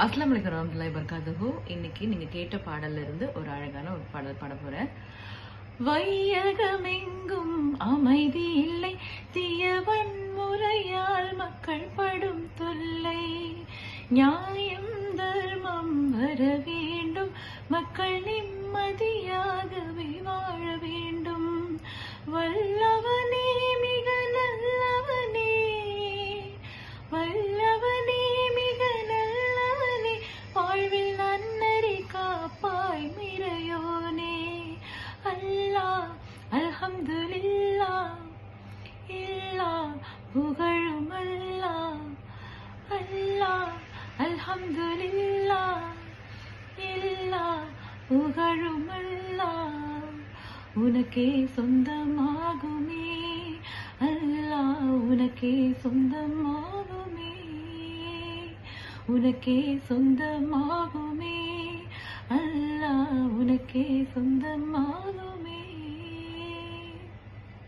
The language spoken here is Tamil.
அஸ்ஸலாமு அலைக்கும் வரஹ்மத்துல்லாஹி வபரகாத்துஹு. இன்னைக்கு நீங்க கேட்ட பாடல்ல இருந்து ஒரு அழகான ஒரு பாடல் பாட போறேன். வையகமெங்கும் அமைதி இல்லை, தீயவன் முறையால் மக்கள் படும் தொல்லை. நியாயம் தர்மம் வர வேண்டும், மக்கள் நிம்மதியாகவே வாழ வேண்டும். வல்லவனே மிக நல்லவனே, வல்லவனே மிக நல்லவனே, வாழ்வில் நன்னறி காப்பாய் மிரையோனே. அல்லாஹ் அல்ஹம்துலில்லாஹ், இல்லாஹ் புகழும் அல்லாஹ். அல்லாஹ் அல்ஹம்துலில்லாஹ், இல்லாஹ் புகழும் அல்லாஹ். உனக்கே சொந்தமாகுமே அல்லாஹ், உனக்கே சொந்தமாகுமே, உனக்கே சொந்தமாகுமே அல்லாஹ், உனக்கே சொந்த